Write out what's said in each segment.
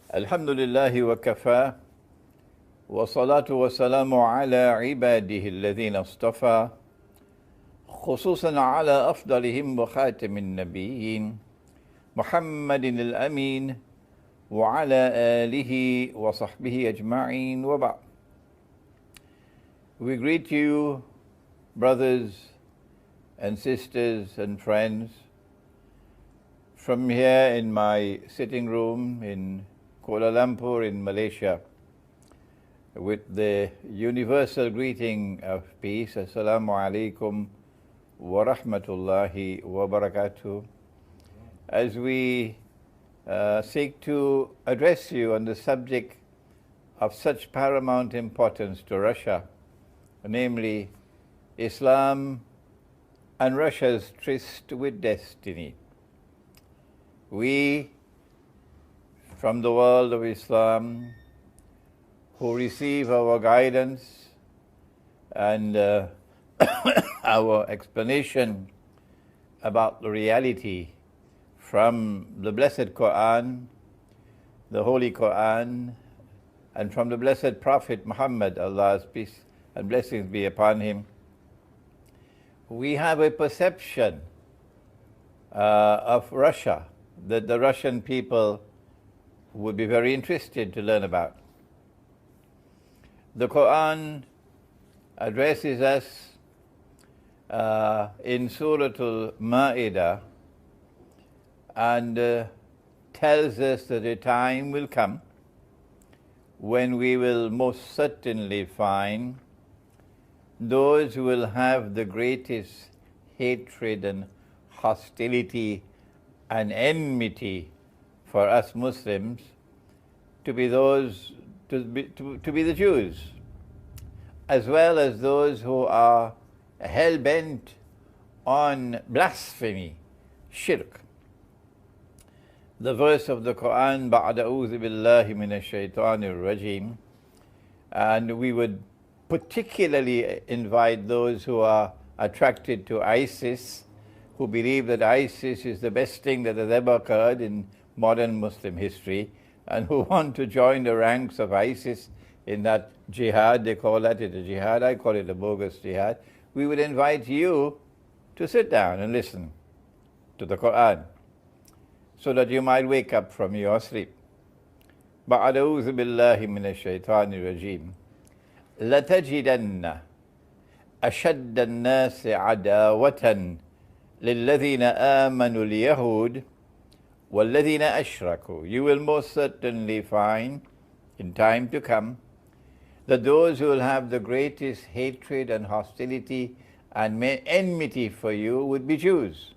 Alhamdulillahi wa kafa, wa salatu wa salamu ala ibadihi alladhina istafa, khususan ala afdalihim wa khatamin nabiyyin, Muhammadin al-Amin, wa ala alihi wa sahbihi ajma'in wa ba'd. We greet you, brothers and sisters and friends, from here in my sitting room in Kuala Lumpur in Malaysia, with the universal greeting of peace, Assalamu'alaikum Warohmatullahi, Wabarokaatuh, as we seek to address you on the subject of such paramount importance to Russia, namely Islam and Russia's tryst with destiny. We, from the world of Islam, who receive our guidance and our explanation about the reality from the blessed Quran, the Holy Quran, and from the blessed Prophet Muhammad, Allah's peace and blessings be upon him, we have a perception of Russia that the Russian people would be very interested to learn about. The Quran addresses us in Surah Al-Ma'idah and tells us that a time will come when we will most certainly find those who will have the greatest hatred and hostility and enmity for us Muslims to be the Jews, as well as those who are hell-bent on blasphemy, shirk. The verse of the Quran, بَعْدَ أَعُوذُ بِاللَّهِ مِنَ الشَّيْطَانِ الرَّجِيمِ, and we would particularly invite those who are attracted to ISIS, who believe that ISIS is the best thing that has ever occurred in modern Muslim history, and who want to join the ranks of ISIS in that jihad. They call that a jihad, I call it a bogus jihad. We would invite you to sit down and listen to the Quran, so that you might wake up from your sleep. بَعْدَ أَعُوذُ بِاللَّهِ مِنَ الشَّيْطَانِ الرَّجِيمِ لَتَجِدَنَّ أَشَدَّ النَّاسِ عَدَاوَةً لِلَّذِينَ آمَنُوا الْيَهُودِ وَالَّذِينَ أَشْرَكُوا. You will most certainly find in time to come that those who will have the greatest hatred and hostility and enmity for you would be Jews.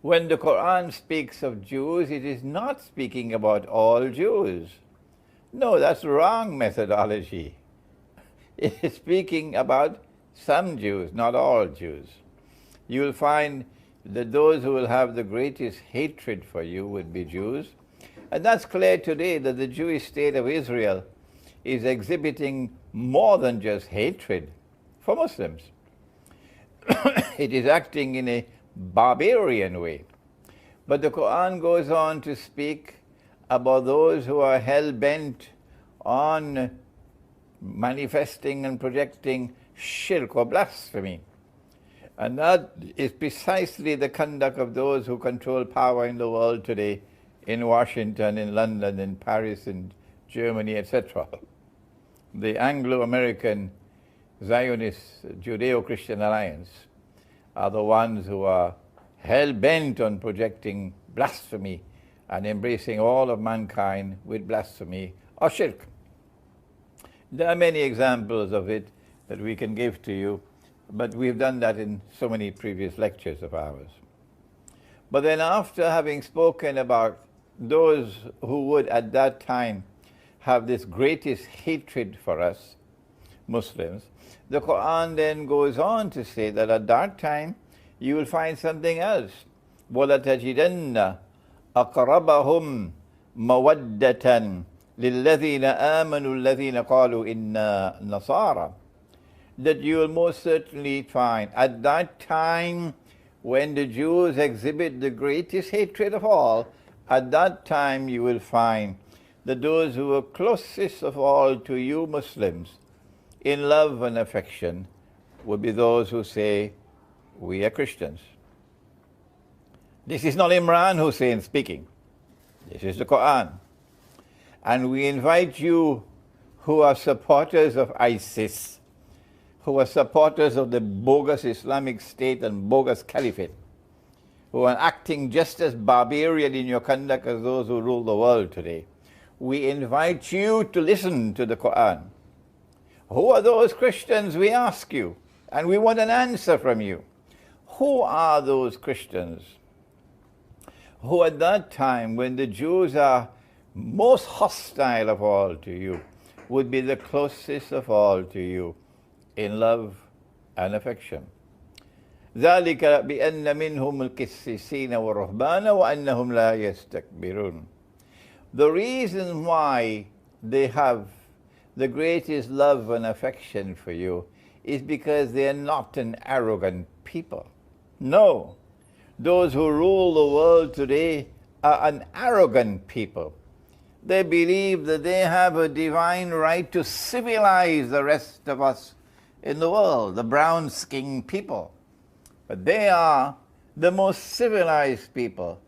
When the Quran speaks of Jews, it is not speaking about all Jews. No, that's wrong methodology. It is speaking about some Jews, not all Jews. You will find that those who will have the greatest hatred for you would be Jews. And that's clear today that the Jewish state of Israel is exhibiting more than just hatred for Muslims. It is acting in a barbarian way. But the Quran goes on to speak about those who are hell-bent on manifesting and projecting shirk or blasphemy. And that is precisely the conduct of those who control power in the world today, in Washington, in London, in Paris, in Germany, etc. The Anglo-American Zionist Judeo-Christian Alliance are the ones who are hell-bent on projecting blasphemy and embracing all of mankind with blasphemy or shirk. There are many examples of it that we can give to you, but we've done that in so many previous lectures of ours. But then after having spoken about those who would at that time have this greatest hatred for us, Muslims, the Quran then goes on to say that at that time you will find something else. وَلَتَجِدَنَّ أَقْرَبَهُمْ مَوَدَّةً لِلَّذِينَ آمَنُوا الَّذِينَ قَالُوا إِنَّا نَصَارَى. That you will most certainly find at that time when the Jews exhibit the greatest hatred of all, at that time you will find that those who are closest of all to you Muslims in love and affection would be those who say, we are Christians. This is not Imran Hosein speaking. This is the Quran. And we invite you who are supporters of ISIS, who are supporters of the bogus Islamic State and bogus Caliphate, who are acting just as barbarian in your conduct as those who rule the world today. We invite you to listen to the Quran. Who are those Christians, we ask you, and we want an answer from you. Who are those Christians who at that time, when the Jews are most hostile of all to you, would be the closest of all to you in love and affection? ذلك بأن منهم القسيسين والرهبان وأنهم لا يستكبرون. The reason why they have the greatest love and affection for you is because they are not an arrogant people. No, those who rule the world today are an arrogant people. They believe that they have a divine right to civilize the rest of us in the world, the brown-skinned people. But they are the most civilized people.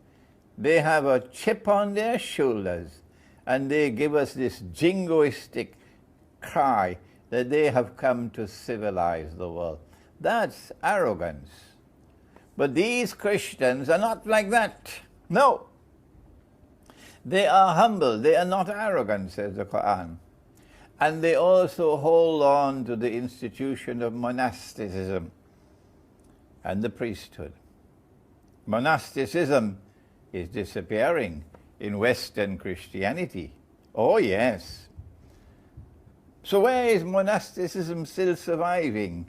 They have a chip on their shoulders, and they give us this jingoistic cry that they have come to civilize the world. That's arrogance. But these Christians are not like that. No. They are humble. They are not arrogant, says the Quran. And they also hold on to the institution of monasticism and the priesthood. Monasticism is disappearing in Western Christianity. Oh, yes. So where is monasticism still surviving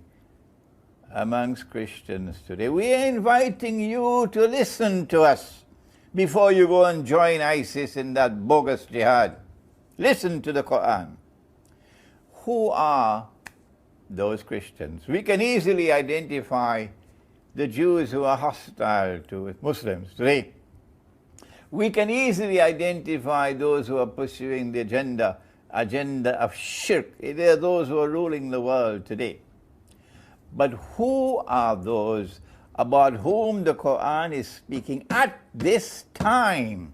amongst Christians today? We are inviting you to listen to us before you go and join ISIS in that bogus jihad. Listen to the Quran. Who are those Christians? We can easily identify the Jews who are hostile to Muslims today. We can easily identify those who are pursuing the agenda of shirk. They are those who are ruling the world today. But who are those about whom the Quran is speaking at this time,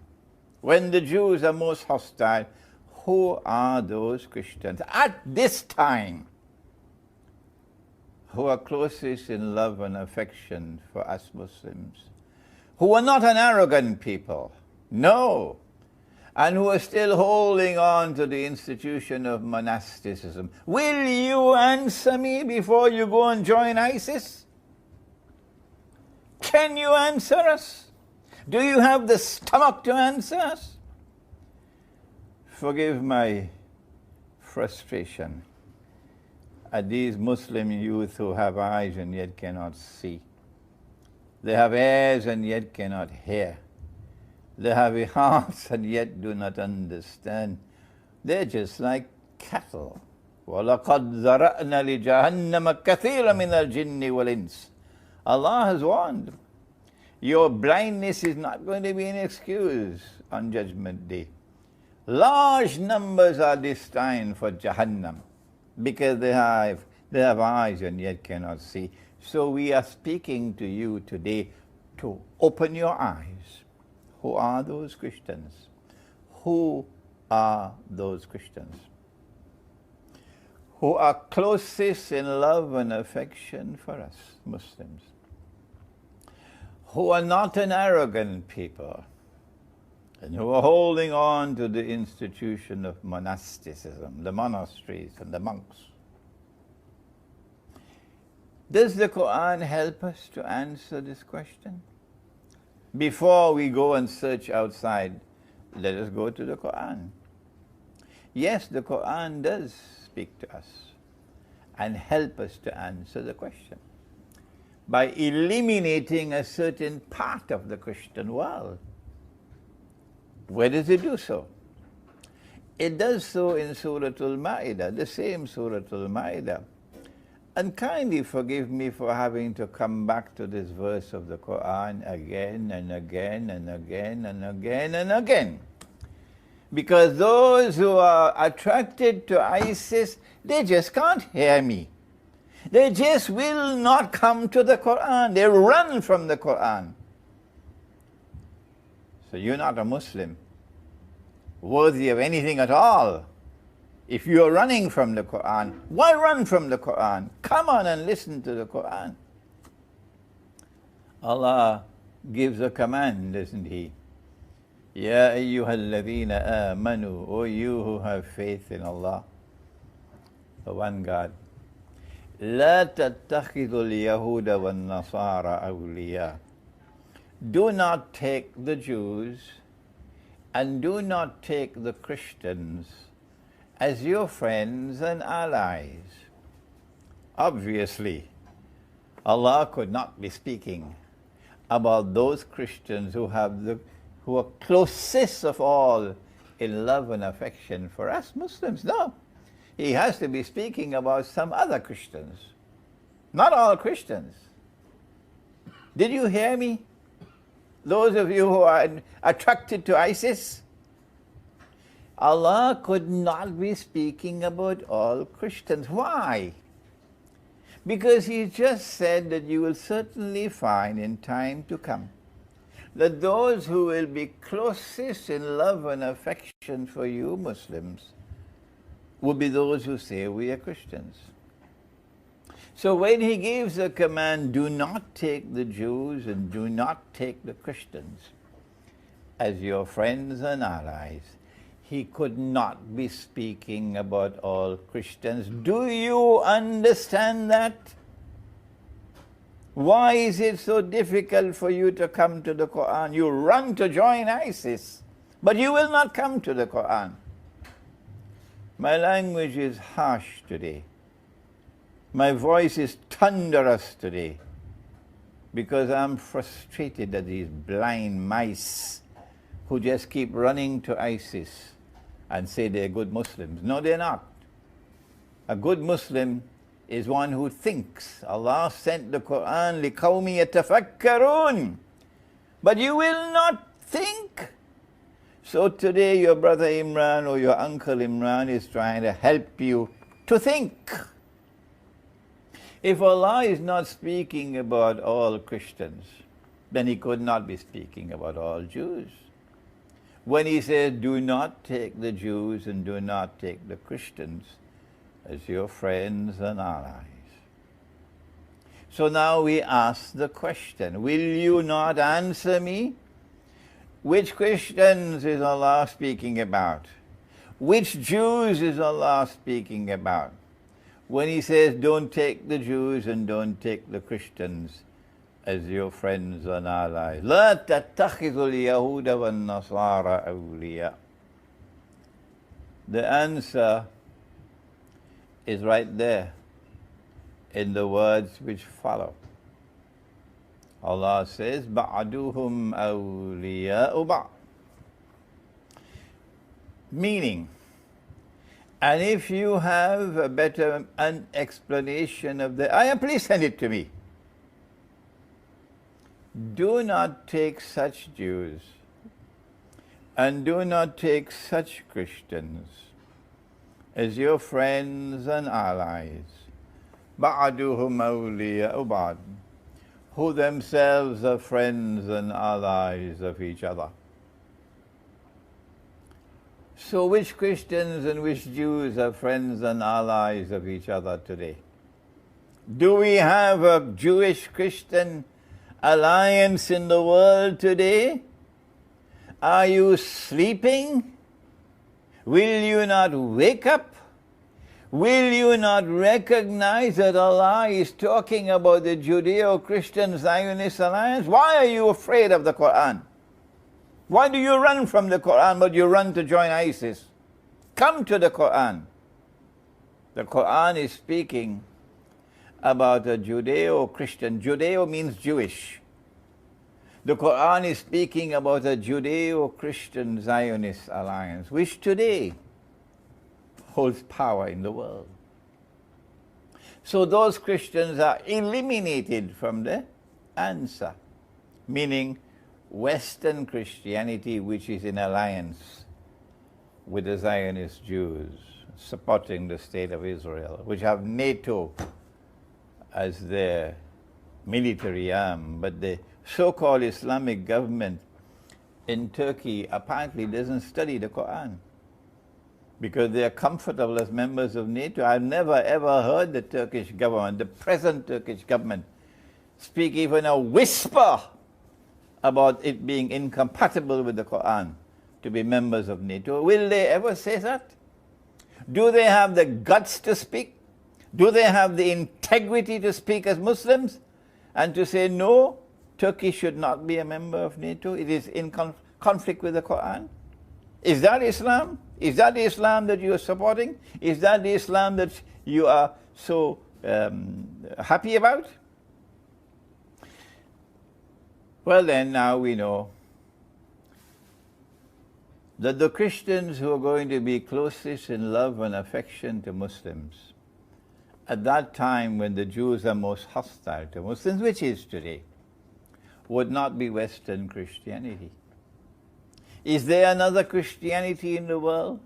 when the Jews are most hostile? Who are those Christians at this time who are closest in love and affection for us Muslims, who are not an arrogant people, no, and who are still holding on to the institution of monasticism? Will you answer me before you go and join ISIS? Can you answer us? Do you have the stomach to answer us? Forgive my frustration at these Muslim youth who have eyes and yet cannot see. They have ears and yet cannot hear. They have hearts and yet do not understand. They're just like cattle. وَلَقَدْ ذَرَأْنَا لِجَهَنَّمَ كَثِيرًا مِنَ الْجِنِّ وَالْإِنسِ. Allah has warned. Your blindness is not going to be an excuse on Judgment Day. Large numbers are destined for Jahannam because they have eyes and yet cannot see. So we are speaking to you today to open your eyes. Who are those Christians? Who are those Christians who are closest in love and affection for us Muslims, who are not an arrogant people, and who are holding on to the institution of monasticism, the monasteries and the monks? Does the Quran help us to answer this question? Before we go and search outside, let us go to the Quran. Yes, the Quran does speak to us and help us to answer the question by eliminating a certain part of the Christian world. Where does it do so? It does so in Surah Al-Ma'idah, the same Surah Al-Ma'idah. And kindly forgive me for having to come back to this verse of the Quran again and again and again and again and again. Because those who are attracted to ISIS, they just can't hear me. They just will not come to the Quran. They run from the Quran. So you're not a Muslim worthy of anything at all. If you're running from the Quran, why run from the Quran? Come on and listen to the Quran. Allah gives a command, doesn't He? Ya ayyuhalladhina amanu, O you who have faith in Allah, the one God. La tattakhidul yahuda wan nasara awliya. Do not take the Jews and do not take the Christians as your friends and allies. Obviously, Allah could not be speaking about those Christians who are closest of all in love and affection for us Muslims. No, He has to be speaking about some other Christians, not all Christians. Did you hear me? Those of you who are attracted to ISIS, Allah could not be speaking about all Christians. Why? Because He just said that you will certainly find in time to come that those who will be closest in love and affection for you Muslims will be those who say we are Christians. So when He gives a command, do not take the Jews and do not take the Christians as your friends and allies, He could not be speaking about all Christians. Do you understand that? Why is it so difficult for you to come to the Quran? You run to join ISIS, but you will not come to the Quran. My language is harsh today. My voice is thunderous today because I'm frustrated at these blind mice who just keep running to ISIS and say they're good Muslims. No, they're not. A good Muslim is one who thinks. Allah sent the Quran لِقَوْمِ يَتَفَكَّرُونَ. But you will not think. So today your brother Imran or your uncle Imran is trying to help you to think. If Allah is not speaking about all Christians, then He could not be speaking about all Jews. When He says, do not take the Jews and do not take the Christians as your friends and allies. So now we ask the question, will you not answer me? Which Christians is Allah speaking about? Which Jews is Allah speaking about? When He says, don't take the Jews and don't take the Christians as your friends and allies. لا تتخذوا اليهود والنصارى أولياء. The answer is right there in the words which follow. Allah says, بَعْدُهُمْ أَوْلِيَاءُ بَعْضٍ. Meaning, and if you have a better explanation of the ayah, please send it to me. Do not take such Jews and do not take such Christians as your friends and allies. بَعْدُهُمْ أَوْلِيَاءُ بَعْضٍ. Who themselves are friends and allies of each other. So which Christians and which Jews are friends and allies of each other today? Do we have a Jewish-Christian alliance in the world today? Are you sleeping? Will you not wake up? Will you not recognize that Allah is talking about the Judeo-Christian Zionist alliance? Why are you afraid of the Quran? Why do you run from the Quran but you run to join ISIS? Come to the Quran. The Quran is speaking about a Judeo-Christian. Judeo means Jewish. The Quran is speaking about a Judeo-Christian Zionist alliance, which today holds power in the world. So those Christians are eliminated from the answer, meaning Western Christianity, which is in alliance with the Zionist Jews supporting the state of Israel, which have NATO as their military arm, but the so-called Islamic government in Turkey apparently doesn't study the Quran because they are comfortable as members of NATO. I've never ever heard the Turkish government, the present Turkish government, speak even a whisper about it being incompatible with the Quran to be members of NATO. Will they ever say that? Do they have the guts to speak? Do they have the integrity to speak as Muslims and to say, no, Turkey should not be a member of NATO? It is in conflict with the Quran. Is that Islam? Is that the Islam that you are supporting? Is that the Islam that you are so happy about? Well then, now we know that the Christians who are going to be closest in love and affection to Muslims, at that time when the Jews are most hostile to Muslims, which is today, would not be Western Christianity. Is there another Christianity in the world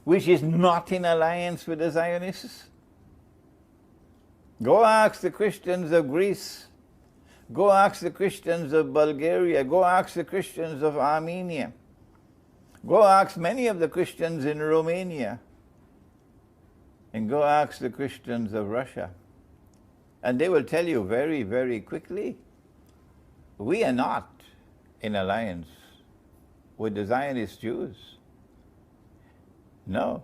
which is not in alliance with the Zionists? Go ask the Christians of Greece. Go ask the Christians of Bulgaria. Go ask the Christians of Armenia. Go ask many of the Christians in Romania. And go ask the Christians of Russia. And they will tell you very, very quickly, we are not in alliance with the Zionist Jews. No.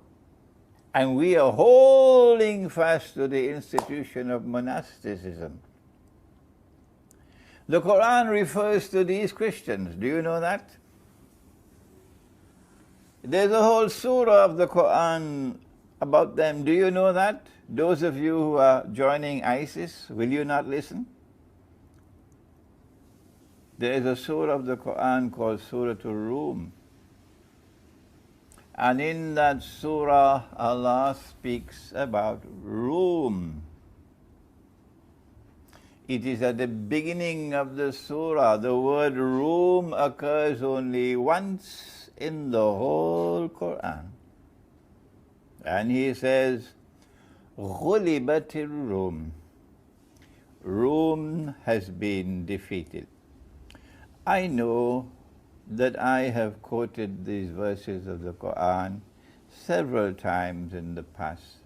And we are holding fast to the institution of monasticism. The Quran refers to these Christians. Do you know that? There's a whole surah of the Quran about them. Do you know that? Those of you who are joining ISIS, will you not listen? There is a surah of the Quran called Surah Rum. And in that surah, Allah speaks about Rum. It is at the beginning of the surah. The word Rum occurs only once in the whole Quran. And he says, غُلِبَتِ الرُّوم. Rome has been defeated. I know that I have quoted these verses of the Quran several times in the past.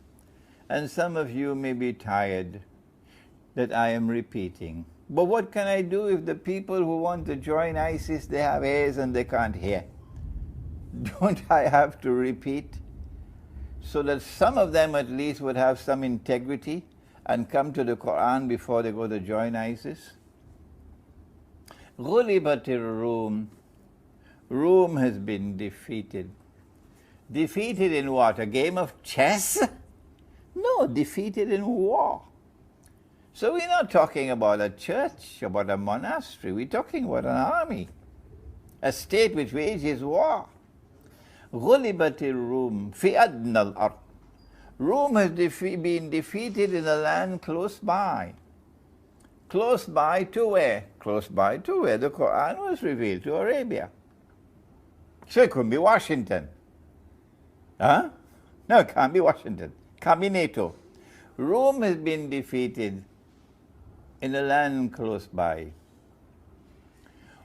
And some of you may be tired that I am repeating. But what can I do if the people who want to join ISIS, they have ears and they can't hear? Don't I have to repeat? So that some of them at least would have some integrity and come to the Quran before they go to join ISIS. Ghulibatir Rum. Rome has been defeated. Defeated in what? A game of chess? No, defeated in war. So we're not talking about a church, about a monastery. We're talking about an army, a state which wages war. غُلِبَتِ الرُّوم فِي أَدْنَى الْأَرْضِ. Rome has been defeated in a land close by. Close by to where? Close by to where the Quran was revealed, to Arabia. So it couldn't be Washington. Huh? No, it can't be Washington. Can't be NATO. Rome has been defeated in a land close by.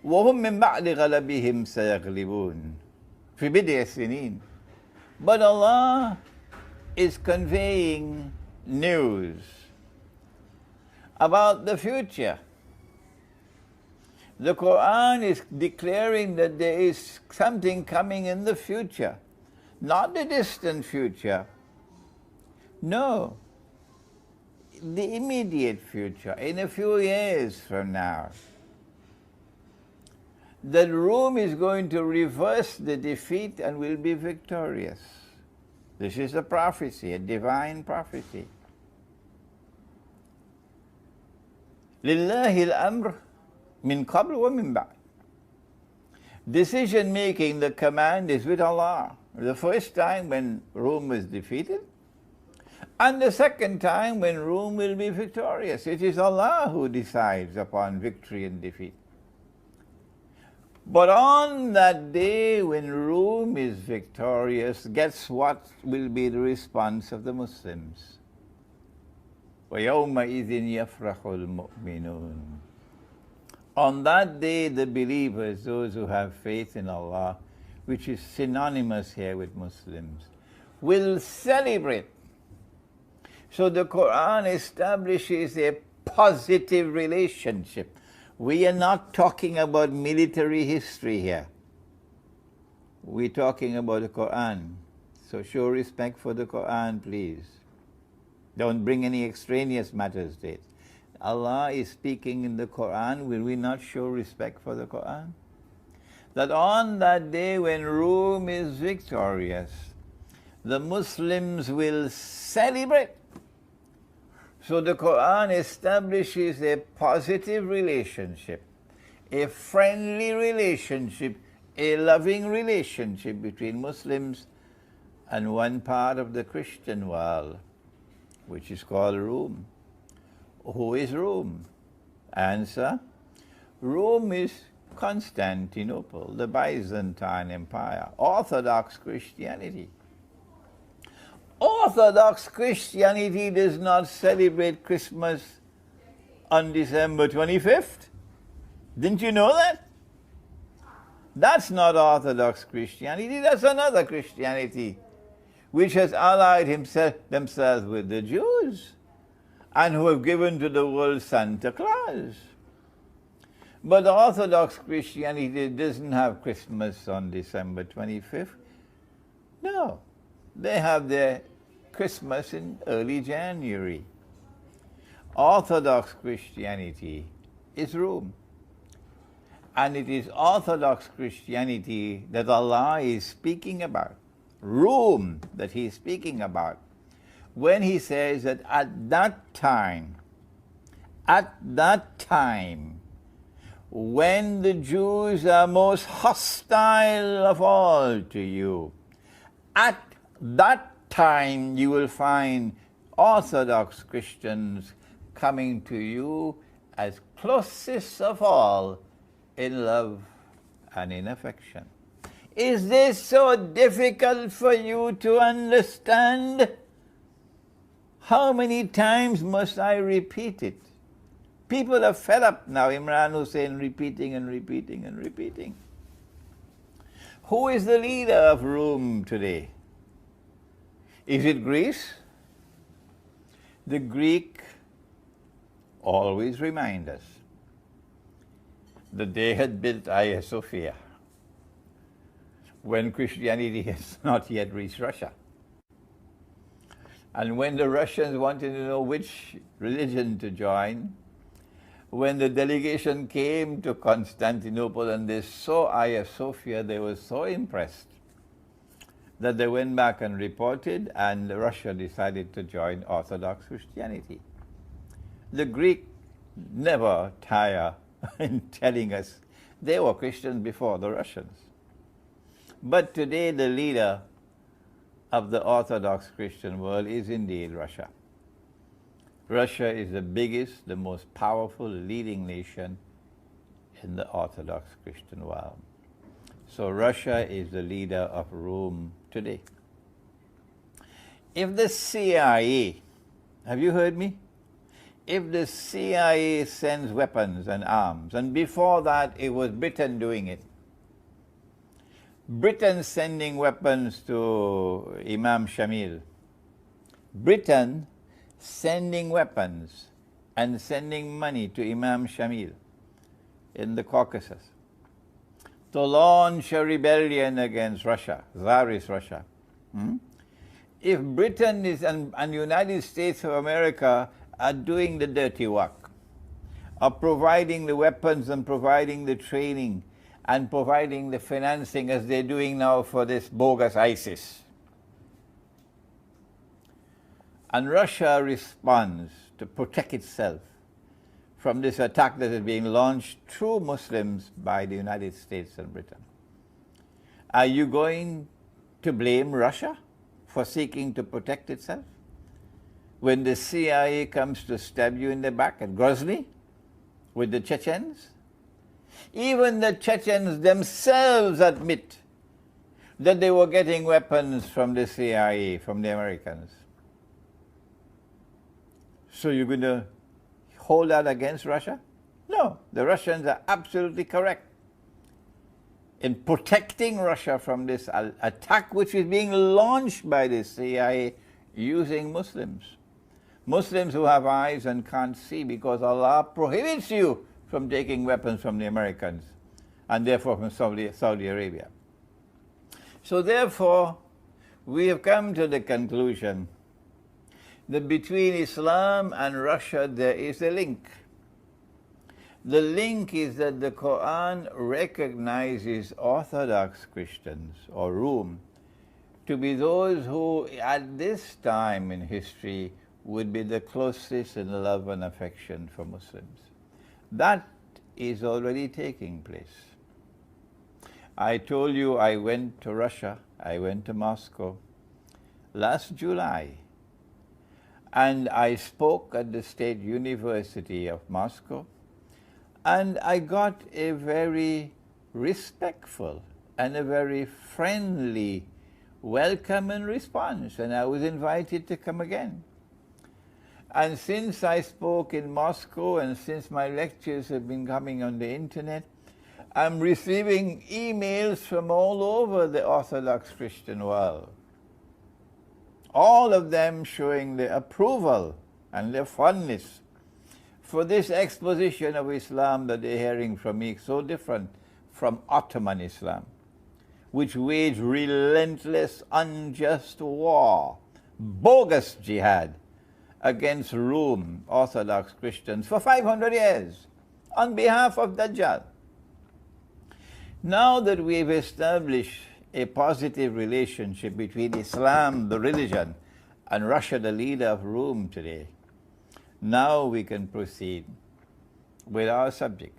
وَهُمْ مِنْ بَعْدِ غَلَبِهِمْ سَيَغْلِبُونَ فِي بِضْعِ سِنِينَ. But Allah is conveying news about the future. The Quran is declaring that there is something coming in the future, not the distant future. No, the immediate future, in a few years from now. That Rome is going to reverse the defeat and will be victorious. This is a prophecy, a divine prophecy. لِلَّهِ الْأَمْرُ مِنْ قَبْلُ وَمِنْ بَعْدُ. Decision making, the command is with Allah. The first time when Rome was defeated, and the second time when Rome will be victorious. It is Allah who decides upon victory and defeat. But on that day when Rome is victorious, guess what will be the response of the Muslims? وَيَوْمَئِذٍ يَفْرَحُ الْمُؤْمِنُونَ. On that day, the believers, those who have faith in Allah, which is synonymous here with Muslims, will celebrate. So the Quran establishes a positive relationship. We are not talking about military history here. We're talking about the Quran. So show respect for the Quran, please. Don't bring any extraneous matters to it. Allah is speaking in the Quran. Will we not show respect for the Quran? That on that day when Rome is victorious, the Muslims will celebrate. So the Quran establishes a positive relationship, a friendly relationship, a loving relationship between Muslims and one part of the Christian world, which is called Rome. Who is Rome? Answer: Rome is Constantinople, the Byzantine Empire, Orthodox Christianity. Orthodox Christianity does not celebrate Christmas on December 25th. Didn't you know that? That's not Orthodox Christianity, that's another Christianity, which has allied themselves with the Jews and who have given to the world Santa Claus. But Orthodox Christianity doesn't have Christmas on December 25th. No. They have their Christmas in early January. Orthodox Christianity is Rome. And it is Orthodox Christianity that Allah is speaking about. Rome that He is speaking about. When He says that at that time, when the Jews are most hostile of all to you, at that time you will find Orthodox Christians coming to you as closest of all in love and in affection. Is this so difficult for you to understand? How many times must I repeat it? People are fed up now, Imran Hosein, repeating and repeating and repeating. Who is the leader of Rome today? Is it Greece? The Greek always remind us that they had built Hagia Sophia when Christianity has not yet reached Russia. And when the Russians wanted to know which religion to join, when the delegation came to Constantinople and they saw Hagia Sophia, they were so impressed that they went back and reported, and Russia decided to join Orthodox Christianity. The Greek never tire in telling us they were Christians before the Russians. But today the leader of the Orthodox Christian world is indeed Russia. Russia is the biggest, the most powerful, leading nation in the Orthodox Christian world. So Russia is the leader of Rome today. If the CIA, have you heard me? If the CIA sends weapons and arms, and before that it was Britain doing it, Britain sending weapons to Imam Shamil, Britain sending weapons and sending money to Imam Shamil in the Caucasus to launch a rebellion against Russia, Tsarist Russia. If Britain is and United States of America are doing the dirty work of providing the weapons and providing the training and providing the financing as they're doing now for this bogus ISIS, and Russia responds to protect itself from this attack that is being launched through Muslims by the United States and Britain, are you going to blame Russia for seeking to protect itself when the CIA comes to stab you in the back at Grozny with the Chechens? Even the Chechens themselves admit that they were getting weapons from the CIA, from the Americans. So you're going to hold that against Russia? No, the Russians are absolutely correct in protecting Russia from this attack which is being launched by the CIA using Muslims. Muslims who have eyes and can't see because Allah prohibits you from taking weapons from the Americans and therefore from Saudi Arabia. So therefore, we have come to the conclusion that between Islam and Russia there is a link. The link is that the Quran recognizes Orthodox Christians, or Rum, to be those who at this time in history would be the closest in love and affection for Muslims. That is already taking place. I told you I went to Russia, I went to Moscow last July, and I spoke at the State University of Moscow, and I got a very respectful and a very friendly welcome and response, and I was invited to come again. And since I spoke in Moscow and since my lectures have been coming on the internet, I'm receiving emails from all over the Orthodox Christian world. All of them showing their approval and their fondness for this exposition of Islam that they're hearing from me, so different from Ottoman Islam, which waged relentless, unjust war, bogus jihad against Rome, Orthodox Christians, for 500 years on behalf of Dajjal. Now that we've established a positive relationship between Islam, the religion, and Russia, the leader of Rome today, now we can proceed with our subject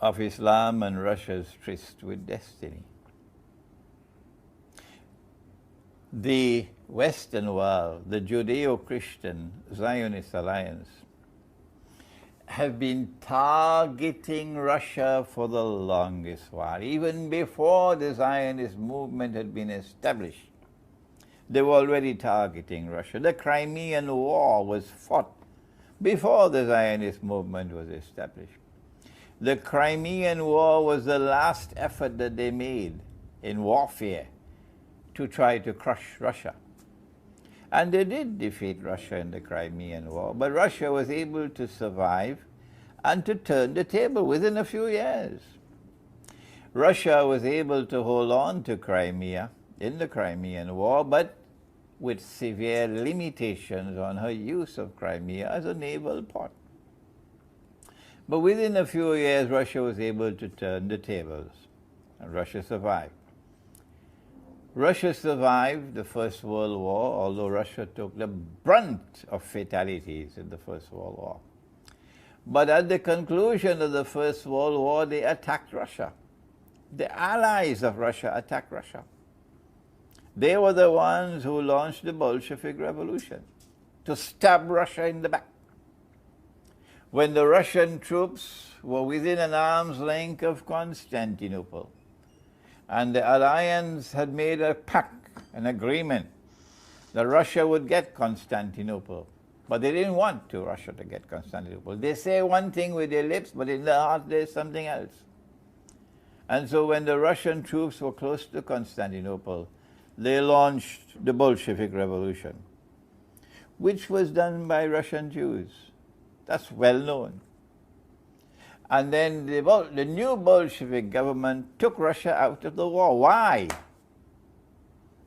of Islam and Russia's tryst with destiny. The Western world, the Judeo-Christian Zionist alliance, have been targeting Russia for the longest while. Even before the Zionist movement had been established, they were already targeting Russia. The Crimean War was fought before the Zionist movement was established. The Crimean War was the last effort that they made in warfare to try to crush Russia. And they did defeat Russia in the Crimean War, but Russia was able to survive and to turn the table within a few years. Russia was able to hold on to Crimea in the Crimean War, but with severe limitations on her use of Crimea as a naval port. But within a few years, Russia was able to turn the tables, and Russia survived. Russia survived the First World War, although Russia took the brunt of fatalities in the First World War. But at the conclusion of the First World War, they attacked Russia. The allies of Russia attacked Russia. They were the ones who launched the Bolshevik Revolution to stab Russia in the back. When the Russian troops were within an arm's length of Constantinople, and the alliance had made a pact, an agreement, that Russia would get Constantinople. But they didn't want Russia to get Constantinople. They say one thing with their lips, but in their heart there's something else. And so when the Russian troops were close to Constantinople, they launched the Bolshevik Revolution, which was done by Russian Jews. That's well known. And then the new Bolshevik government took Russia out of the war. Why?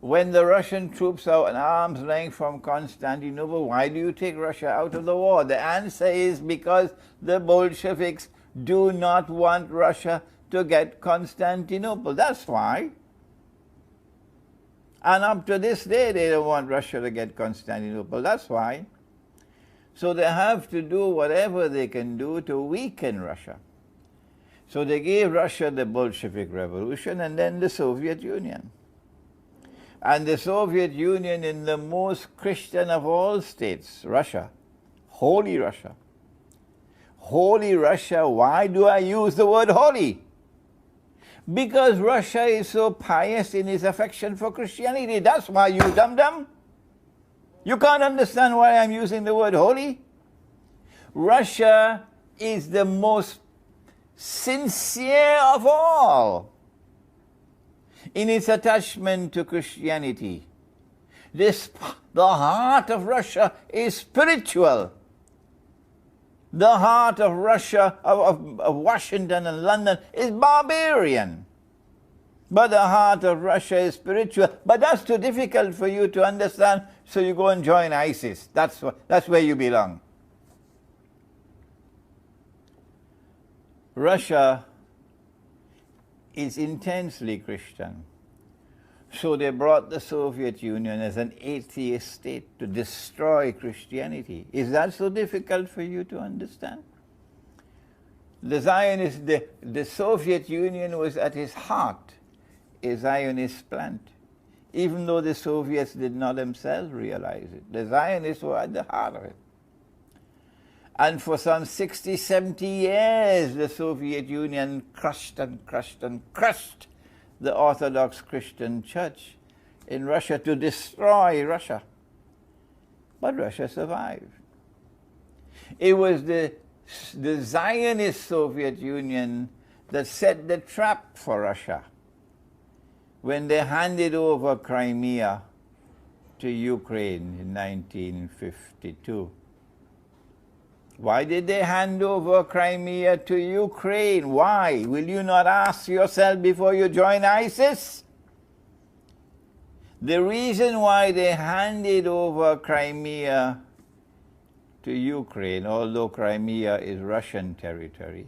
When the Russian troops are an arm's length from Constantinople, why do you take Russia out of the war? The answer is because the Bolsheviks do not want Russia to get Constantinople. That's why. And up to this day, they don't want Russia to get Constantinople. That's why. So they have to do whatever they can do to weaken Russia. So they gave Russia the Bolshevik Revolution and then the Soviet Union. And the Soviet Union, in the most Christian of all states, Russia, holy Russia, Holy Russia. Why do I use the word holy? Because Russia is so pious in its affection for Christianity. That's why, you dum-dum. You can't understand why I'm using the word holy? Russia is the most sincere of all in its attachment to Christianity. The heart of Russia is spiritual. The heart of Russia, of Washington and London, is barbarian. But the heart of Russia is spiritual. But that's too difficult for you to understand, so you go and join ISIS. That's where you belong. Russia is intensely Christian. So they brought the Soviet Union as an atheist state to destroy Christianity. Is that so difficult for you to understand? The Soviet Union was at its heart a Zionist plant, even though the Soviets did not themselves realize it. The Zionists were at the heart of it. And for some 60, 70 years, the Soviet Union crushed and crushed and crushed the Orthodox Christian Church in Russia to destroy Russia. But Russia survived. It was the Zionist Soviet Union that set the trap for Russia when they handed over Crimea to Ukraine in 1952. Why did they hand over Crimea to Ukraine? Why? Will you not ask yourself before you join ISIS? The reason why they handed over Crimea to Ukraine, although Crimea is Russian territory,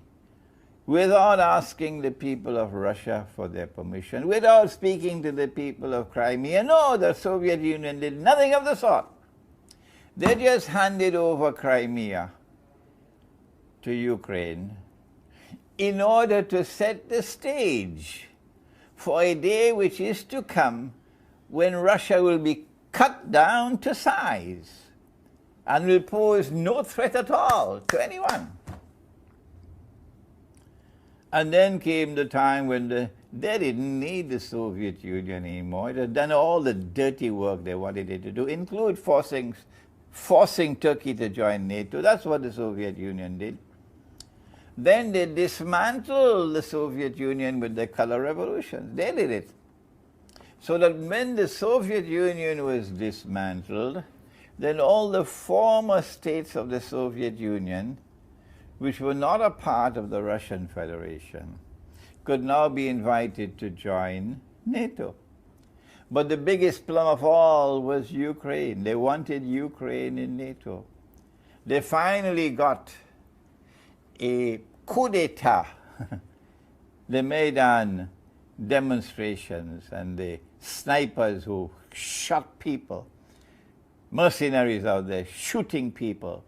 without asking the people of Russia for their permission, without speaking to the people of Crimea, no, the Soviet Union did nothing of the sort. They just handed over Crimea to Ukraine in order to set the stage for a day which is to come when Russia will be cut down to size and will pose no threat at all to anyone. And then came the time when they didn't need the Soviet Union anymore. It had done all the dirty work they wanted it to do, include forcing Turkey to join NATO. That's what the Soviet Union did. Then they dismantled the Soviet Union with the color revolutions. They did it. So that when the Soviet Union was dismantled, then all the former states of the Soviet Union, which were not a part of the Russian Federation, could now be invited to join NATO. But the biggest plum of all was Ukraine. They wanted Ukraine in NATO. They finally got a coup d'etat, the Maidan demonstrations and the snipers who shot people, mercenaries out there shooting people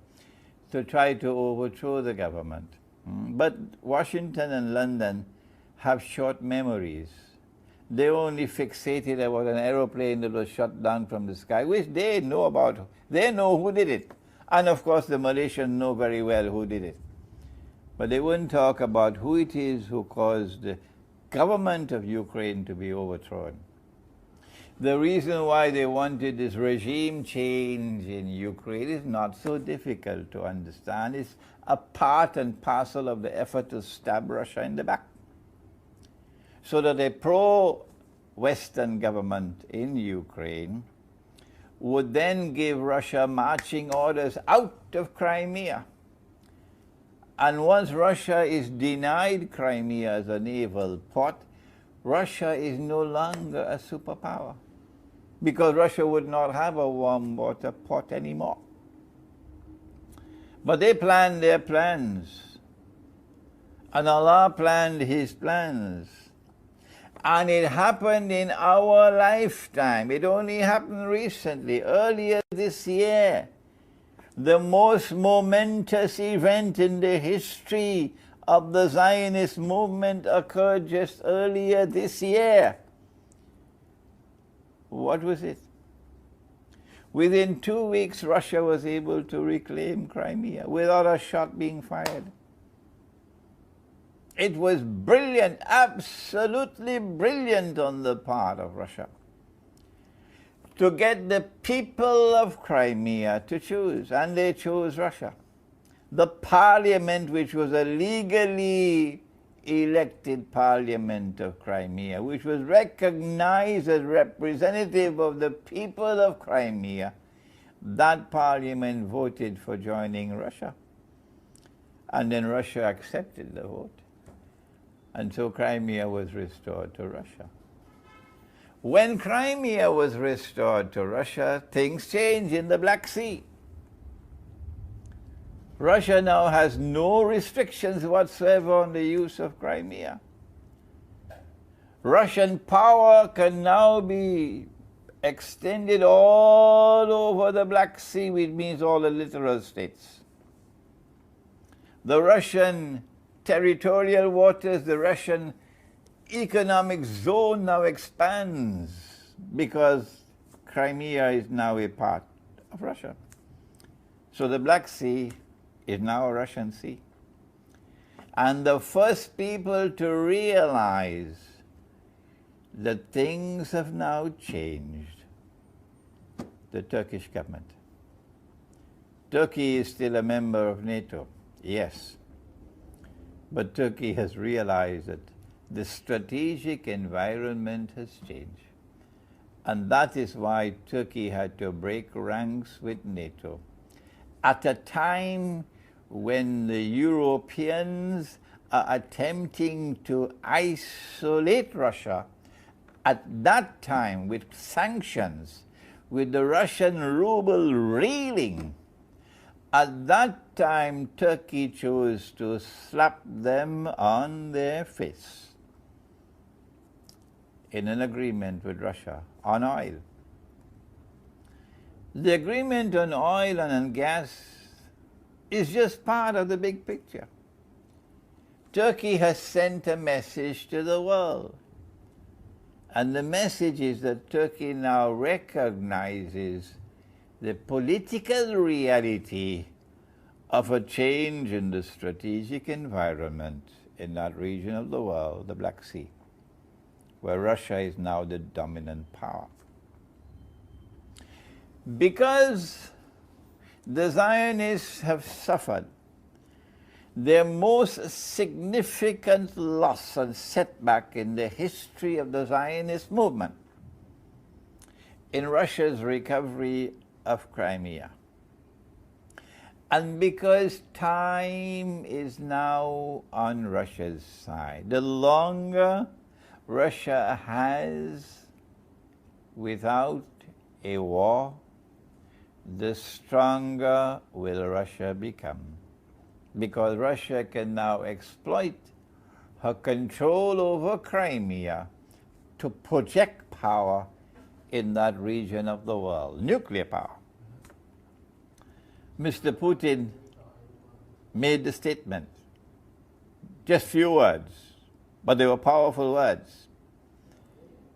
to try to overthrow the government. But Washington and London have short memories. They only fixated about an aeroplane that was shot down from the sky, which they know about. They know who did it. And of course the Malaysians know very well who did it. But they wouldn't talk about who it is who caused the government of Ukraine to be overthrown. The reason why they wanted this regime change in Ukraine is not so difficult to understand. It's a part and parcel of the effort to stab Russia in the back, so that a pro-Western government in Ukraine would then give Russia marching orders out of Crimea. And once Russia is denied Crimea as a naval port, Russia is no longer a superpower, because Russia would not have a warm water port anymore. But they planned their plans, and Allah planned His plans. And it happened in our lifetime. It only happened recently, earlier this year. The most momentous event in the history of the Zionist movement occurred just earlier this year. What was it? Within 2 weeks, Russia was able to reclaim Crimea without a shot being fired. It was brilliant, absolutely brilliant on the part of Russia to get the people of Crimea to choose, and they chose Russia. The parliament, which was a legally elected parliament of Crimea, which was recognized as representative of the people of Crimea, that parliament voted for joining Russia. And then Russia accepted the vote. And so Crimea was restored to Russia. When Crimea was restored to Russia, things changed in the Black Sea. Russia now has no restrictions whatsoever on the use of Crimea. Russian power can now be extended all over the Black Sea, which means all the littoral states. The Russian territorial waters, the Russian economic zone now expands because Crimea is now a part of Russia. So the Black Sea is now a Russian sea. And the first people to realize that things have now changed, the Turkish government. Turkey is still a member of NATO, yes. But Turkey has realized that the strategic environment has changed. And that is why Turkey had to break ranks with NATO. At a time when the Europeans are attempting to isolate Russia, at that time with sanctions, with the Russian ruble reeling, at that time Turkey chose to slap them on their face in an agreement with Russia on oil. The agreement on oil and on gas is just part of the big picture. Turkey has sent a message to the world. And the message is that Turkey now recognizes the political reality of a change in the strategic environment in that region of the world, the Black Sea, where Russia is now the dominant power. Because the Zionists have suffered their most significant loss and setback in the history of the Zionist movement in Russia's recovery of Crimea. And because time is now on Russia's side, the longer Russia has without a war, the stronger will Russia become. Because Russia can now exploit her control over Crimea to project power in that region of the world, nuclear power. Mr. Putin made the statement, just few words, but they were powerful words.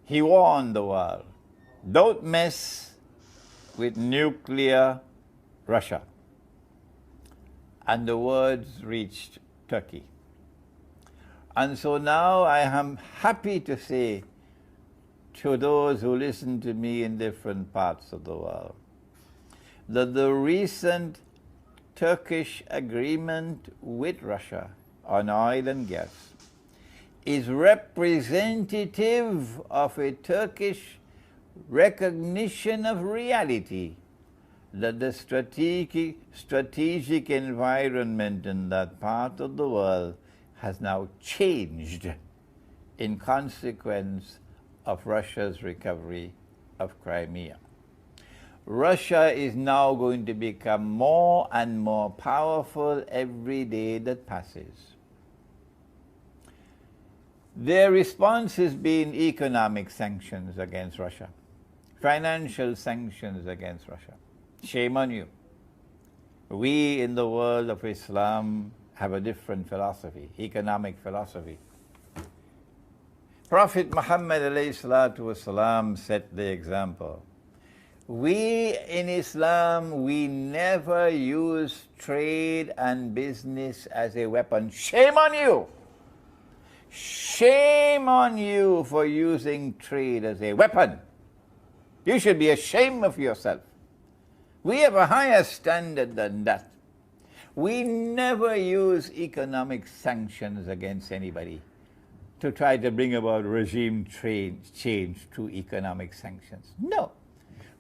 He warned the world, don't mess with nuclear Russia. And the words reached Turkey. And so now I am happy to say to those who listen to me in different parts of the world that the recent Turkish agreement with Russia on oil and gas is representative of a Turkish recognition of reality that the strategic environment in that part of the world has now changed in consequence of Russia's recovery of Crimea. Russia is now going to become more and more powerful every day that passes. Their response has been economic sanctions against Russia, financial sanctions against Russia. Shame on you. We in the world of Islam have a different philosophy, economic philosophy. Prophet Muhammad ﷺ set the example. We in Islam, we never use trade and business as a weapon. Shame on you! Shame on you for using trade as a weapon. You should be ashamed of yourself. We have a higher standard than that. We never use economic sanctions against anybody to try to bring about regime change through economic sanctions. No.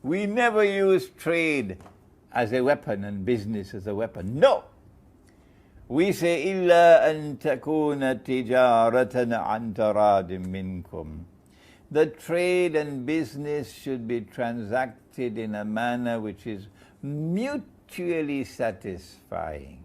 We never use trade as a weapon and business as a weapon. No. We say, إِلَّا أَن تَكُونَ تِجَارَةً عَنْ تَرَادٍ مِّنْكُمْ. The trade and business should be transacted in a manner which is mutually satisfying.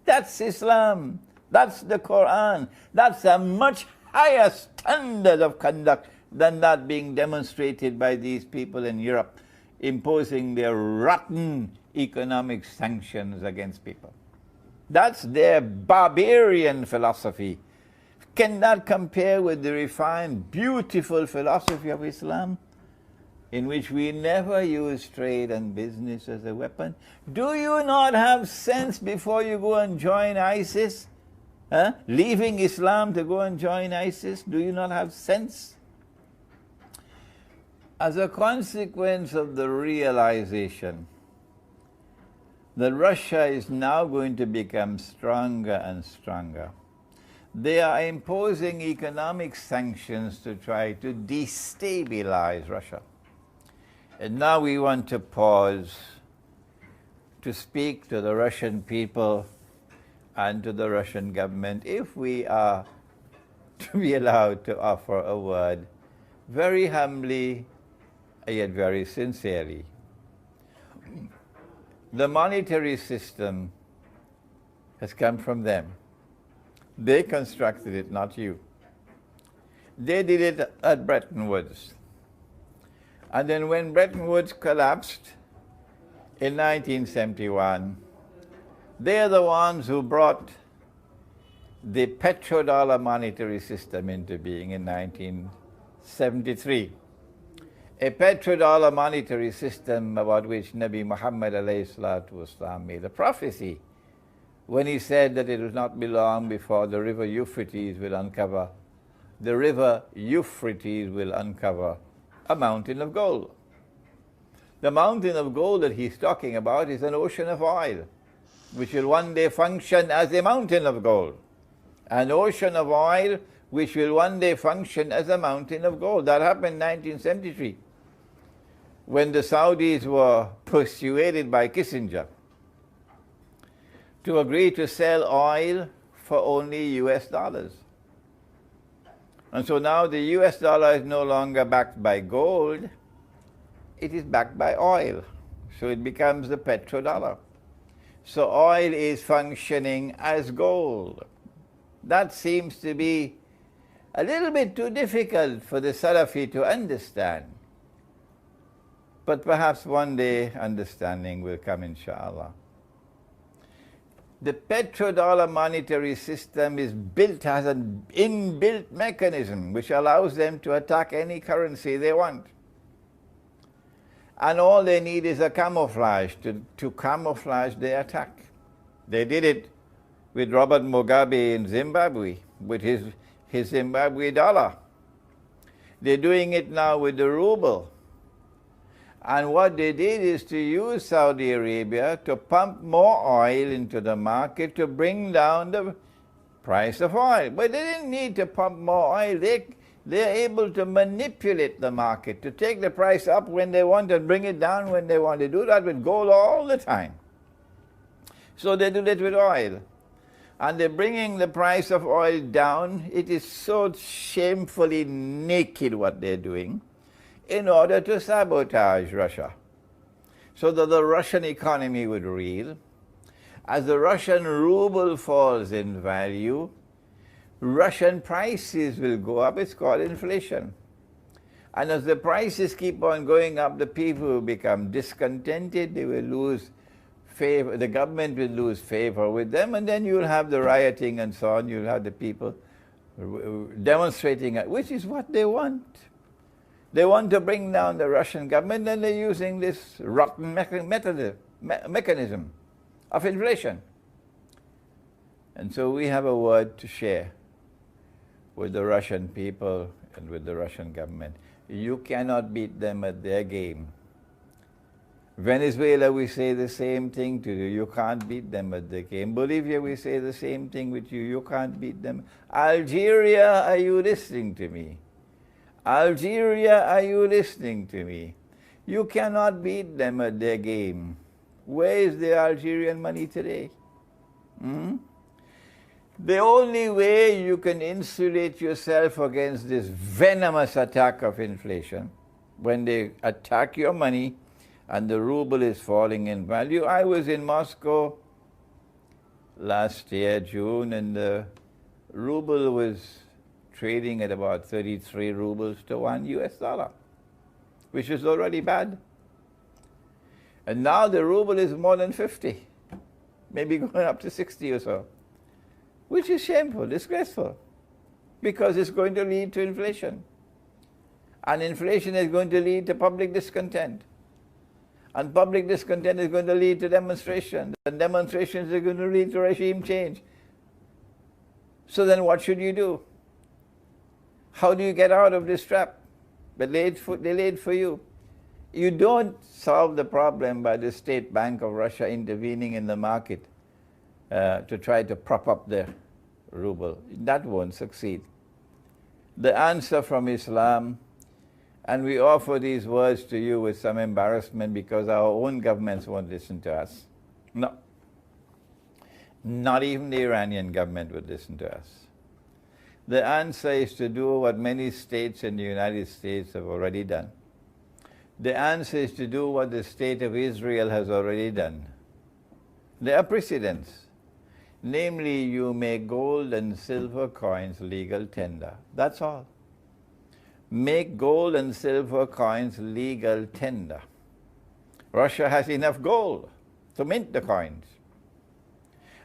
That's Islam. That's the Quran. That's a much higher standard of conduct than that being demonstrated by these people in Europe, imposing their rotten economic sanctions against people. That's their barbarian philosophy. Can that compare with the refined, beautiful philosophy of Islam, in which we never use trade and business as a weapon? Do you not have sense before you go and join ISIS? Leaving Islam to go and join ISIS? Do you not have sense? As a consequence of the realization that Russia is now going to become stronger and stronger, they are imposing economic sanctions to try to destabilize Russia. And now we want to pause to speak to the Russian people and to the Russian government, if we are to be allowed to offer a word very humbly yet very sincerely. The monetary system has come from them. They constructed it, not you. They did it at Bretton Woods. And then when Bretton Woods collapsed in 1971, they're the ones who brought the petrodollar monetary system into being in 1973. A petrodollar monetary system about which Nabi Muhammad ﷺ made a prophecy when he said that it would not be long before the river Euphrates will uncover a mountain of gold. The mountain of gold that he's talking about is an ocean of oil, which will one day function as a mountain of gold. An ocean of oil which will one day function as a mountain of gold. That happened in 1973, when the Saudis were persuaded by Kissinger to agree to sell oil for only US dollars. And so now the US dollar is no longer backed by gold, it is backed by oil. So it becomes the petrodollar. So oil is functioning as gold. That seems to be a little bit too difficult for the Salafi to understand. But perhaps one day understanding will come, inshallah. The petrodollar monetary system is has an inbuilt mechanism which allows them to attack any currency they want. And all they need is a camouflage to camouflage their attack. They did it with Robert Mugabe in Zimbabwe, with his Zimbabwe dollar. They're doing it now with the ruble. And what they did is to use Saudi Arabia to pump more oil into the market to bring down the price of oil. But they didn't need to pump more oil. They're able to manipulate the market, to take the price up when they want and bring it down when they want. They do that with gold all the time. So they do that with oil. And they're bringing the price of oil down. It is so shamefully naked what they're doing, in order to sabotage Russia, so that the Russian economy would reel. As the Russian ruble falls in value, Russian prices will go up. It's called inflation. And as the prices keep on going up, the people will become discontented, they will lose favor, the government will lose favor with them, and then you'll have the rioting and so on, you'll have the people demonstrating, which is what they want. They want to bring down the Russian government, and they're using this rotten mechanism of inflation. And so we have a word to share with the Russian people and with the Russian government. You cannot beat them at their game. Venezuela, we say the same thing to you. You can't beat them at the game. Bolivia, we say the same thing with you. You can't beat them. Algeria, are you listening to me? Algeria, are you listening to me? You cannot beat them at their game. Where is the Algerian money today? The only way you can insulate yourself against this venomous attack of inflation, when they attack your money and the ruble is falling in value. I was in Moscow last year, June, and the ruble was trading at about 33 rubles to $1 US, which is already bad. And now the ruble is more than 50, maybe going up to 60 or so, which is shameful, disgraceful, because it's going to lead to inflation. And inflation is going to lead to public discontent. And public discontent is going to lead to demonstrations. And demonstrations are going to lead to regime change. So then what should you do? How do you get out of this trap? They laid for you. You don't solve the problem by the State Bank of Russia intervening in the market to try to prop up the ruble. That won't succeed. The answer from Islam, and we offer these words to you with some embarrassment because our own governments won't listen to us. No. Not even the Iranian government would listen to us. The answer is to do what many states in the United States have already done. The answer is to do what the state of Israel has already done. There are precedents. Namely, you make gold and silver coins legal tender. That's all. Make gold and silver coins legal tender. Russia has enough gold to mint the coins.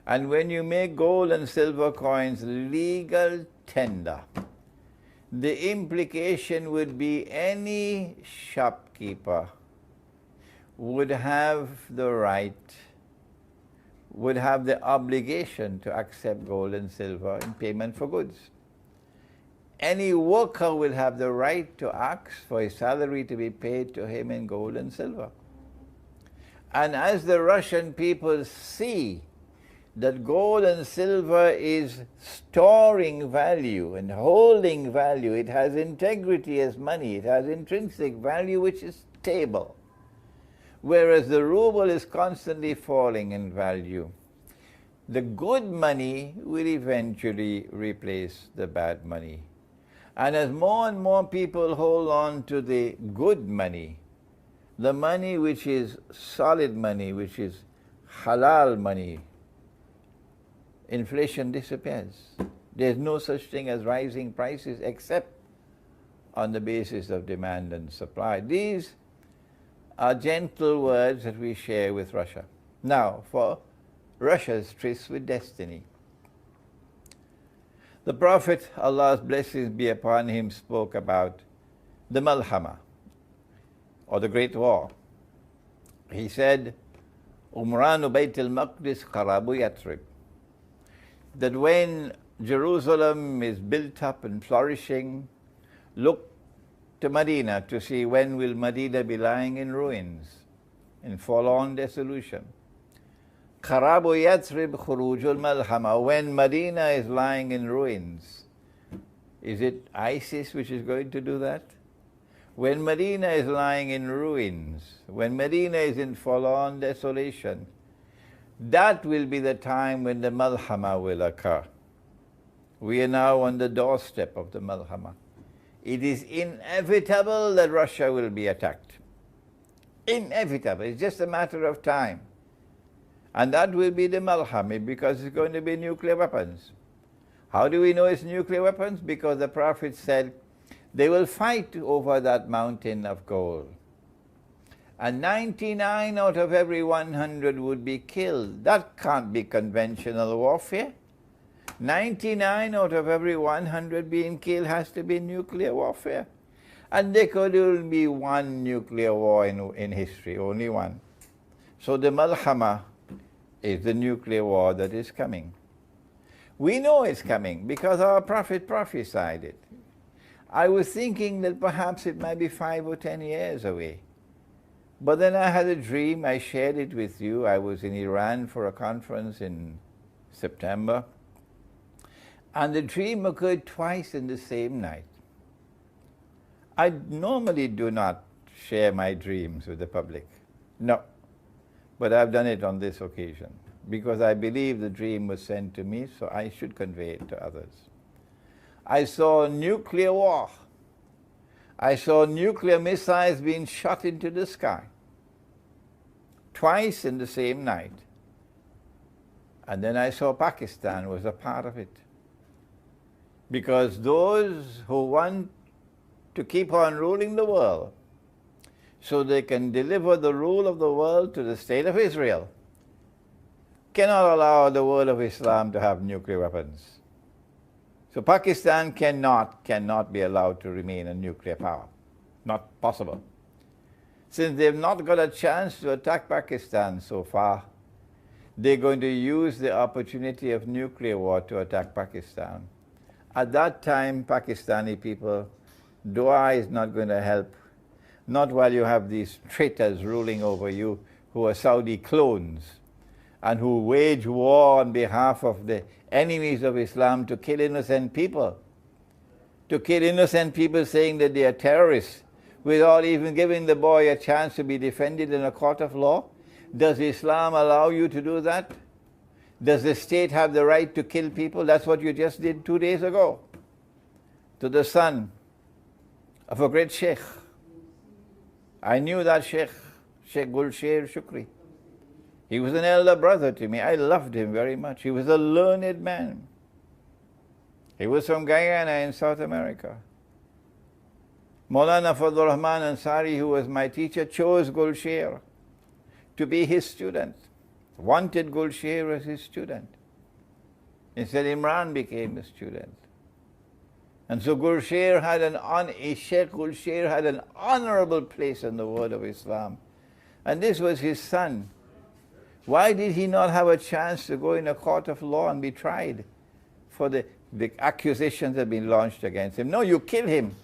And when you make gold and silver coins legal tender, the implication would be any shopkeeper would have the right, would have the obligation to accept gold and silver in payment for goods. Any worker will have the right to ask for his salary to be paid to him in gold and silver. And as the Russian people see that gold and silver is storing value and holding value, it has integrity as money, it has intrinsic value which is stable, whereas the ruble is constantly falling in value. The good money will eventually replace the bad money. And as more and more people hold on to the good money, the money which is solid money, which is halal money, inflation disappears. There's no such thing as rising prices except on the basis of demand and supply. These are gentle words that we share with Russia. Now, for Russia's tryst with destiny. The Prophet, Allah's blessings be upon him, spoke about the Malhama, or the Great War. He said, Umranu Bayt al-Maqdis Qarabu Yatrib, that when Jerusalem is built up and flourishing, look to Medina to see when will Medina be lying in ruins, in forlorn dissolution. Qarabu Yatrib Khurujul Malhama, when Medina is lying in ruins. Is it ISIS which is going to do that? When Medina is lying in ruins, when Medina is in forlorn desolation, that will be the time when the Malhama will occur. We are now on the doorstep of the Malhama. It is inevitable that Russia will be attacked. Inevitable. It's just a matter of time. And that will be the Malhama, because it's going to be nuclear weapons. How do we know it's nuclear weapons? Because the Prophet said they will fight over that mountain of gold. And 99 out of every 100 would be killed. That can't be conventional warfare. 99 out of every 100 being killed has to be nuclear warfare. And there could only be one nuclear war in history, only one. So the Malhama is the nuclear war that is coming. We know it's coming because our Prophet prophesied it. I was thinking that perhaps it might be 5 or 10 years away. But then I had a dream, I shared it with you. I was in Iran for a conference in September. And the dream occurred twice in the same night. I normally do not share my dreams with the public. No. But I've done it on this occasion because I believe the dream was sent to me, so I should convey it to others. I saw nuclear war. I saw nuclear missiles being shot into the sky. Twice in the same night. And then I saw Pakistan was a part of it. Because those who want to keep on ruling the world so they can deliver the rule of the world to the state of Israel cannot allow the world of Islam to have nuclear weapons. So Pakistan cannot be allowed to remain a nuclear power. Not possible. Since they've not got a chance to attack Pakistan so far, they're going to use the opportunity of nuclear war to attack Pakistan. At that time, Pakistani people, dua is not going to help. Not while you have these traitors ruling over you who are Saudi clones and who wage war on behalf of the enemies of Islam to kill innocent people. To kill innocent people saying that they are terrorists without even giving the boy a chance to be defended in a court of law. Does Islam allow you to do that? Does the state have the right to kill people? That's what you just did 2 days ago to the son of a great Sheikh. I knew that Sheikh, Sheikh Gulsher Shukri. He was an elder brother to me. I loved him very much. He was a learned man. He was from Guyana in South America. Maulana Fadlur Rahman Ansari, who was my teacher, chose Gulsher to be his student. Wanted Gulsher as his student. Instead, Imran became the student. And so Sheikh Gulsher had an honorable place in the world of Islam. And this was his son. Why did he not have a chance to go in a court of law and be tried for the accusations that have been launched against him? No, you kill him.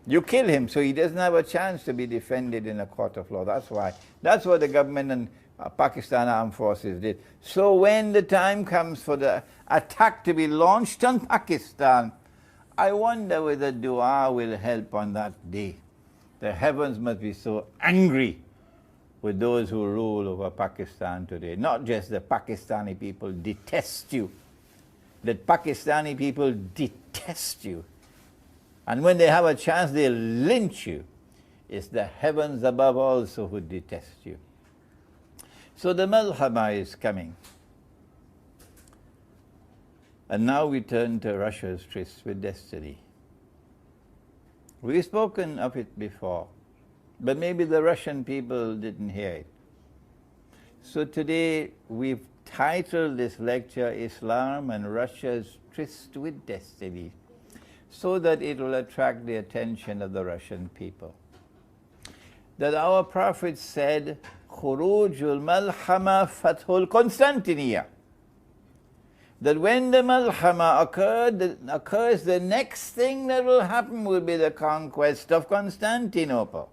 You kill him so he doesn't have a chance to be defended in a court of law. That's why. That's what the government and Pakistan Armed Forces did. So when the time comes for the attack to be launched on Pakistan, I wonder whether dua will help on that day. The heavens must be so angry with those who rule over Pakistan today. Not just the Pakistani people detest you. The Pakistani people detest you. And when they have a chance, they'll lynch you. It's the heavens above also who detest you. So the Malhama is coming. And now we turn to Russia's tryst with destiny. We've spoken of it before, but maybe the Russian people didn't hear it. So today we've titled this lecture, Islam and Russia's Tryst with Destiny, so that it will attract the attention of the Russian people. That our Prophet said, Khurujul Malhama Fathul Constantiniya. That when the Malhama occurs, the next thing that will happen will be the conquest of Constantinople.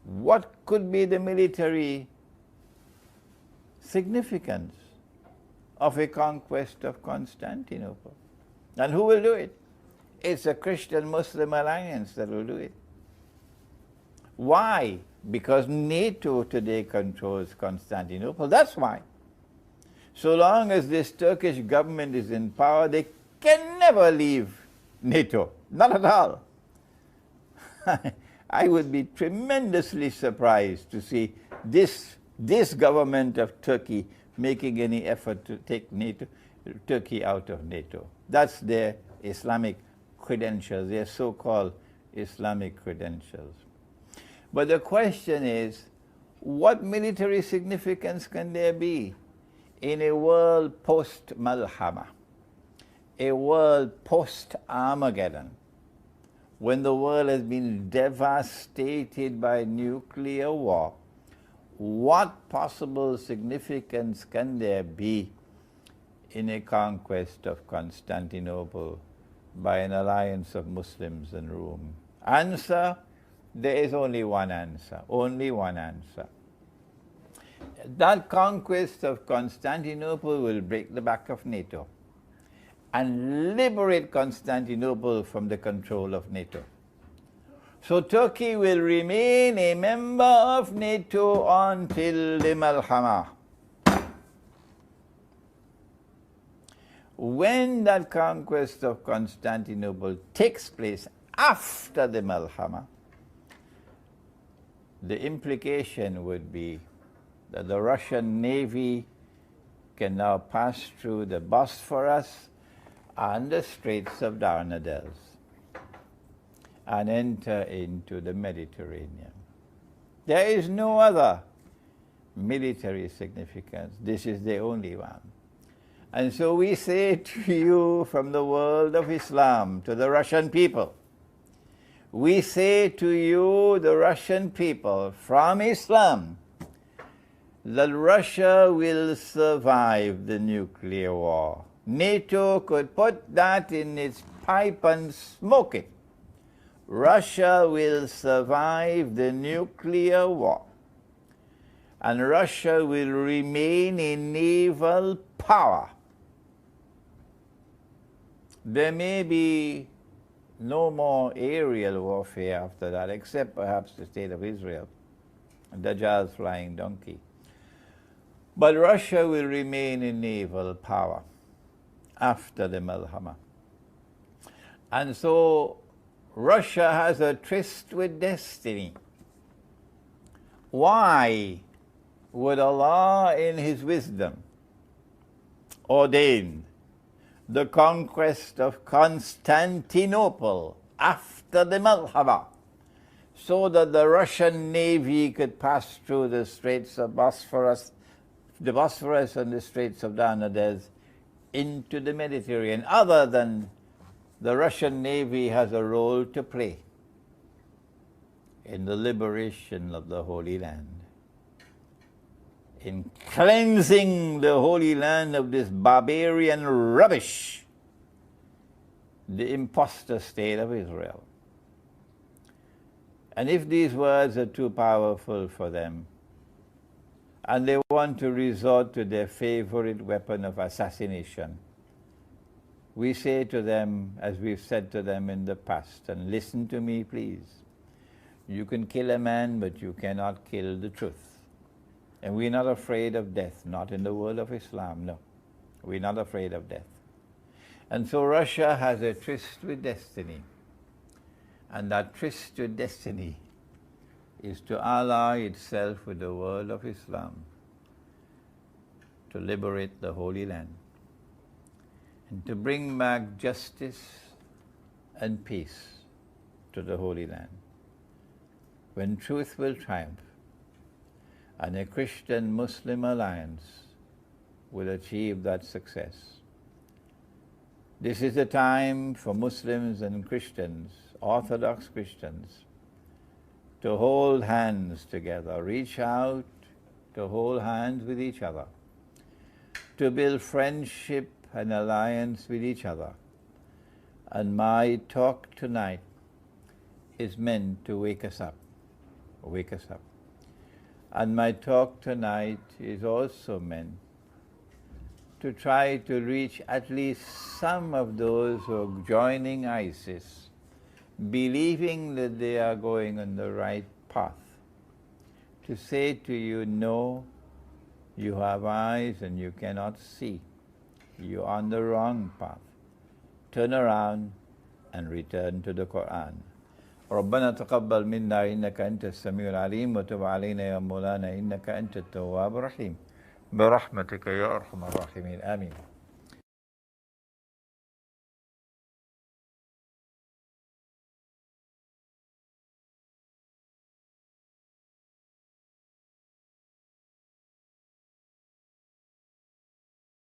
What could be the military significance of a conquest of Constantinople? And who will do it? It's a Christian-Muslim alliance that will do it. Why? Because NATO today controls Constantinople. That's why. So long as this Turkish government is in power, they can never leave NATO. Not at all. I would be tremendously surprised to see this government of Turkey making any effort to take Turkey out of NATO. That's their Islamic credentials, their so-called Islamic credentials. But the question is, what military significance can there be in a world post-Malhama, a world post-Armageddon, when the world has been devastated by nuclear war? what possible significance can there be in a conquest of Constantinople by an alliance of Muslims and Rome? Answer, there is only one answer, only one answer. That conquest of Constantinople will break the back of NATO and liberate Constantinople from the control of NATO. So Turkey will remain a member of NATO until the Malhama. When that conquest of Constantinople takes place after the Malhama, the implication would be that the Russian Navy can now pass through the Bosphorus and the Straits of Dardanelles and enter into the Mediterranean. There is no other military significance. This is the only one. And so we say to you from the world of Islam, to the Russian people, we say to you, the Russian people, from Islam, that Russia will survive the nuclear war. NATO could put that in its pipe and smoke it. Russia will survive the nuclear war. And Russia will remain a naval power. There may be no more aerial warfare after that, except perhaps the state of Israel, Dajjal's flying donkey. But Russia will remain a naval power after the Malhama. And so Russia has a tryst with destiny. Why would Allah in His wisdom ordain the conquest of Constantinople after the Malhama, so that the Russian Navy could pass through the Straits of Bosphorus, the Bosphorus and the Straits of Dardanelles into the Mediterranean, other than the Russian Navy has a role to play in the liberation of the Holy Land, in cleansing the Holy Land of this barbarian rubbish, the impostor state of Israel. And if these words are too powerful for them, and they want to resort to their favorite weapon of assassination, we say to them, as we've said to them in the past, and listen to me please, you can kill a man, but you cannot kill the truth. And we're not afraid of death, not in the world of Islam, no. We're not afraid of death. And so Russia has a tryst with destiny. And that tryst with destiny is to ally itself with the world of Islam, to liberate the Holy Land, and to bring back justice and peace to the Holy Land, when truth will triumph and a Christian-Muslim alliance will achieve that success. This is a time for Muslims and Christians, Orthodox Christians, to hold hands together, reach out to hold hands with each other, to build friendship and alliance with each other. And my talk tonight is meant to wake us up, wake us up. And my talk tonight is also meant to try to reach at least some of those who are joining ISIS, believing that they are going on the right path, to say to you, no, you have eyes and you cannot see. You're on the wrong path. Turn around and return to the Quran. ربنا تقبل منا إنك أنت السميع العليم وتب علينا يا مولانا إنك أنت التواب الرحيم برحمتك يا أرحم الراحمين آمين.